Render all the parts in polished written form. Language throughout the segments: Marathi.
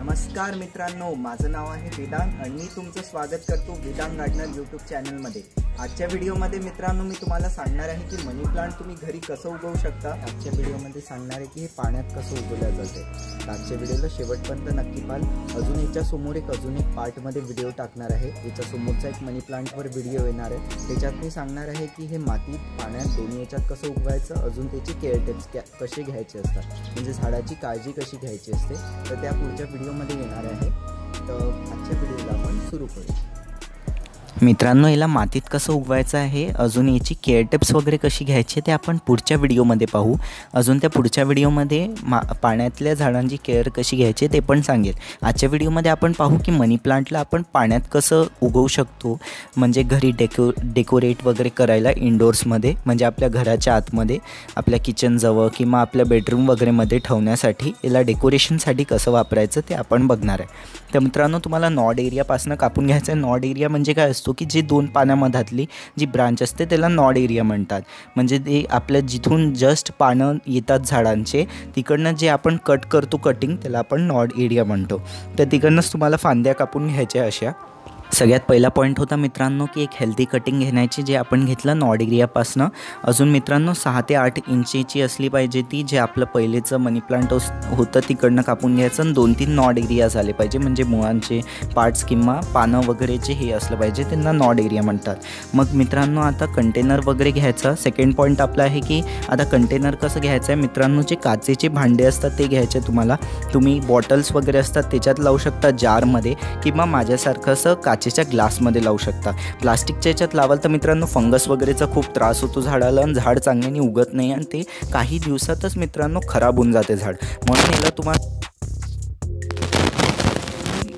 नमस्कार मित्रांनो, माझं नाव आहे वेदांग आणि मी तुमचं स्वागत करतो वेदांग गार्डनर यूट्यूब चॅनलमध्ये। आजच्या व्हिडिओमध्ये मित्रांनो मी तुम्हाला सांगणार आहे की मनी प्लांट तुम्ही घरी कसं उगवू शकता। आजच्या व्हिडिओमध्ये सांगणार आहे की हे पाण्यात कसं उगवलं जाते। आजच्या व्हिडिओला शेवटपर्यंत नक्की पाहा। अजून याच्या समोर एक पार्टमध्ये व्हिडिओ टाकणार आहे। याच्या समोरचा एक मनी प्लांटवर व्हिडिओ येणार आहे। त्याच्यात मी सांगणार आहे की हे मातीत पाण्यात दोन्ही याच्यात कसं उगवायचं, अजून त्याची केअर टिप्स कसे घ्यायचे असतात, म्हणजे झाडाची काळजी कशी घ्यायची असते, तर त्या पुढच्या व्हिडिओमध्ये येणार आहे। तर आजच्या व्हिडिओला आपण सुरू करू। मित्रांनो, याला मातीत कसं उगवायचं आहे, अजून याची केअर टिप्स वगैरे कशी घ्यायची ते आपण पुढच्या व्हिडिओमध्ये पाहू। अजून त्या पुढच्या व्हिडिओमध्ये पाण्यातल्या झाडांची केअर कशी घ्यायची ते पण सांगेल। आजच्या व्हिडिओमध्ये आपण पाहू की मनी प्लांटला आपण पाण्यात कसं उगवू शकतो, म्हणजे घरी डेकोरेट वगैरे करायला इंडोर्समध्ये, म्हणजे आपल्या घराच्या आतमध्ये, आपल्या किचनजवळ किंवा आपल्या बेडरूम वगैरेमध्ये ठेवण्यासाठी याला डेकोरेशनसाठी कसं वापरायचं ते आपण बघणार आहे। तर मित्रांनो, तुम्हाला नॉड एरियापासून कापून घ्यायचं आहे। नॉड एरिया म्हणजे काय असतो की जे दोन पानामधातली जी ब्रांच असते त्याला नॉड एरिया म्हणतात। म्हणजे ते आपल्या जिथून जस्ट पानं येतात झाडांचे तिकडनं जे आपण कट करतो कटिंग, त्याला आपण नॉड एरिया म्हणतो। तर तिकडनंच तुम्हाला फांद्या कापून घ्यायच्या अशा। सगळ्यात पहिला पॉईंट होता मित्रांनो की एक हेल्दी कटिंग घेण्याची, जे आपण घेतलं नॉड एरियापासनं। अजून मित्रांनो 6 ते 8 इंचीची असली पाहिजे ती, जे आपलं पहिलेचं मनी प्लांट होतं तिकडनं कापून घ्यायचं। आणि 2-3 नॉड एरिया झाले पाहिजे, म्हणजे मुळांचे पार्ट्स किंवा पानं वगैरेचे हे असलं पाहिजे, त्यांना नॉड एरिया म्हणतात। मग मित्रांनो आता कंटेनर वगैरे घ्यायचा। सेकंड पॉईंट आपला आहे की आता कंटेनर कसं घ्यायचं आहे मित्रांनो, जे काचेचे भांडे असतात ते घ्यायचे तुम्हाला। तुम्ही बॉटल्स वगैरे असतात त्याच्यात लावू शकता, जारमध्ये, किंवा माझ्यासारखं असं काचेच्या ग्लासमध्ये लावू शकता। प्लास्टिकच्या याच्यात लावाल तर मित्रांनो फंगस वगैरेचा खूप त्रास होतो झाडाला, आणि झाड चांगल्याने उगत नाही, आणि ते काही दिवसातच मित्रांनो खराब होऊन जाते झाड। म्हणून याला तुम्हाला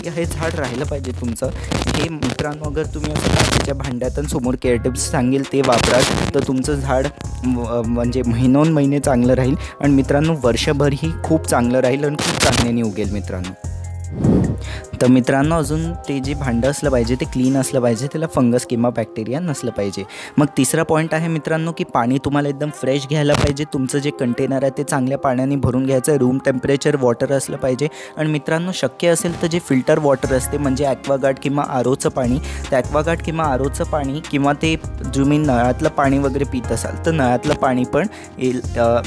हे झाड राहिलं पाहिजे तुमचं। हे मित्रांनो अगर तुम्ही असं काचेच्या भांड्यात समोर केअर टिप्स सांगेल ते वापरा, तर तुमचं झाड म्हणजे महिनोन चांगलं राहील, आणि मित्रांनो वर्षभरही खूप चांगलं राहील आणि खूप चांगल्याने उगेल मित्रांनो। तर मित्रांनो अजून ते जे भांडं असलं पाहिजे ते क्लीन असलं पाहिजे, त्याला फंगस किंवा बॅक्टेरिया नसलं पाहिजे। मग तिसरा पॉईंट आहे मित्रांनो की पाणी तुम्हाला एकदम फ्रेश घ्यायला पाहिजे। तुमचं जे कंटेनर आहे ते चांगल्या पाण्याने भरून घ्यायचं आहे। रूम टेम्परेचर वॉटर असलं पाहिजे, आणि मित्रांनो शक्य असेल तर जे फिल्टर वॉटर असते, म्हणजे ॲक्वागार्ड किंवा आरोचं पाणी, ते ॲक्वागार्ड किंवा आरोचं पाणी, किंवा ते तुम्ही नळातलं पाणी वगैरे पित असाल तर नळातलं पाणी पण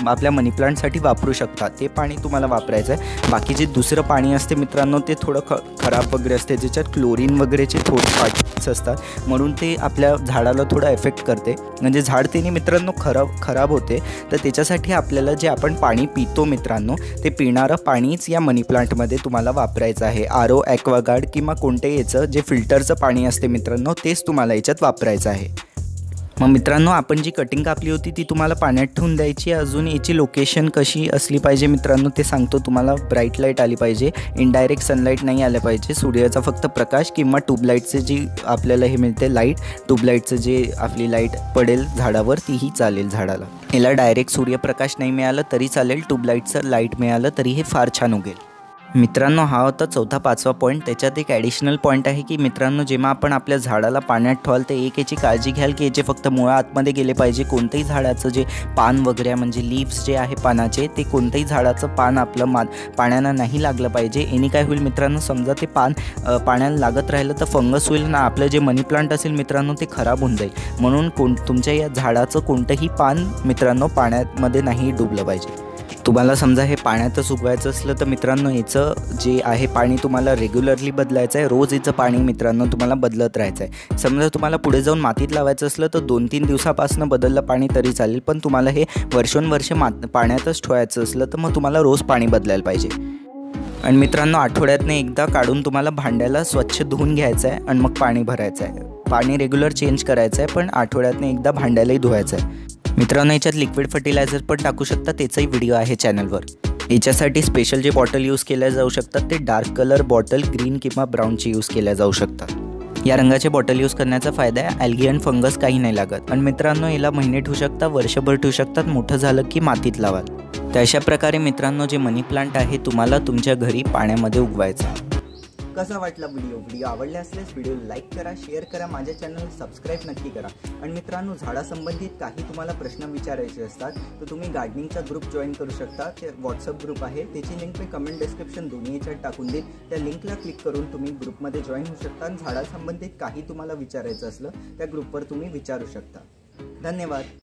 आपल्या मनी प्लांटसाठी वापरू शकता, ते पाणी तुम्हाला वापरायचं आहे। बाकी जे दुसरं पाणी असते मित्रांनो ते थोडं खराब वगैरे असते, ज्याच्यात क्लोरीन वगैरेचे थोडे पार्टिकल्स असतात, म्हणून ते आपल्या झाडाला थोडं एफेक्ट करते, म्हणजे झाड त्याने मित्रांनो खराब होते। तर त्याच्यासाठी आपल्याला जे आपण पाणी पितो मित्रांनो, ते पिणारं पाणीच या मनी प्लांटमध्ये तुम्हाला वापरायचं आहे। आरो, ॲक्वागार्ड किंवा कोणत्याही याचं जे फिल्टरचं पाणी असते मित्रांनो तेच तुम्हाला याच्यात वापरायचं आहे। मग मित्रांनो आपण जी कटिंग कापली होती ती तुम्हाला पाण्यात ठेवून द्यायची। अजून याची लोकेशन कशी असली पाहिजे मित्रांनो ते सांगतो तुम्हाला। ब्राईट लाईट आली पाहिजे, इनडायरेक्ट सनलाईट नाही आलं पाहिजे, सूर्याचा फक्त प्रकाश किंवा ट्यूबलाईटचे जी आपल्याला हे मिळते लाईट, ट्यूबलाईटचं जे आपली लाईट पडेल झाडावर तीही चालेल झाडाला। याला डायरेक्ट सूर्यप्रकाश नाही मिळालं तरी चालेल, ट्यूबलाईटचं लाईट मिळालं तरी हे फार छान उगेल मित्रांनो। हा होता चौथा 5वा पॉईंट। त्याच्यात एक ॲडिशनल पॉईंट आहे की मित्रांनो जेव्हा आपण आपल्या झाडाला पाण्यात ठेवाल तर एक याची काळजी घ्याल की याचे फक्त मुळं आतमध्ये गेले पाहिजे। कोणत्याही झाडाचं जे पान वगैरे म्हणजे लीव्स जे आहे पानाचे, ते कोणत्याही झाडाचं पान आपलं पाण्यानं नाही लागलं पाहिजे। याने काय होईल मित्रांनो, समजा ते पान पाण्याला लागत राहिलं तर फंगस होईल ना, आपलं जे मनी प्लांट असेल मित्रांनो ते खराब होऊन जाईल। म्हणून तुमच्या या झाडाचं कोणतंही पान मित्रांनो पाण्यामध्ये नाही डुबलं पाहिजे। तुम्हाला समजा हे पाण्यातच उगवायचं असलं तर मित्रांनो याचं जे आहे पाणी तुम्हाला रेग्युलरली बदलायचं आहे। रोज याचं पाणी मित्रांनो तुम्हाला बदलत राहायचं आहे। समजा तुम्हाला पुढे जाऊन मातीत लावायचं असलं तर 2-3 दिवसापासून बदललं पाणी तरी चालेल, पण तुम्हाला हे वर्षोनवर्षे पाण्यातच ठेवायचं असलं तर मग तुम्हाला रोज पाणी बदलायला पाहिजे। आणि मित्रांनो आठवड्यातनं एकदा काढून तुम्हाला भांड्याला स्वच्छ धुवून घ्यायचं आहे आणि मग पाणी भरायचं आहे। पाणी रेग्युलर चेंज करायचं आहे, पण आठवड्यातनं एकदा भांड्यालाही धुवायचं आहे मित्रांनो। याच्यात लिक्विड फर्टिलायझर पण टाकू शकता, त्याचाही व्हिडिओ आहे चॅनलवर। याच्यासाठी स्पेशल जे बॉटल यूज केल्या जाऊ शकतात ते डार्क कलर बॉटल, ग्रीन किंवा ब्राऊनचे यूज केल्या जाऊ शकतात। या रंगाचे बॉटल यूज करण्याचा फायदा आहे ॲल्गी आणि फंगस काही नाही लागत। आणि मित्रांनो याला महिने ठेवू शकता, वर्षभर ठेवू शकतात, मोठं झालं की मातीत लावाल। तर अशा प्रकारे मित्रांनो जे मनी प्लांट आहे तुम्हाला तुमच्या घरी पाण्यामध्ये उगवायचं। कसा वाटला व्हिडिओ आवडला असल्यास व्हिडिओ लाईक करा, शेअर करा, माझ्या चॅनल सबस्क्राईब नक्की करा। आणि मित्रांनो, झाडासंबंधित काही तुम्हाला प्रश्न विचारायचे असतात तर तुम्ही गार्डनिंगचा ग्रुप जॉईन करू शकता। ते व्हॉट्सअप ग्रुप आहे, त्याची लिंक मी कमेंट डिस्क्रिप्शन दोन्ही याच्यात टाकून देईन। त्या लिंकला क्लिक करून तुम्ही ग्रुपमध्ये जॉईन होऊ शकता आणि झाडासंबंधित काही तुम्हाला विचारायचं असलं त्या ग्रुपवर तुम्ही विचारू शकता। धन्यवाद।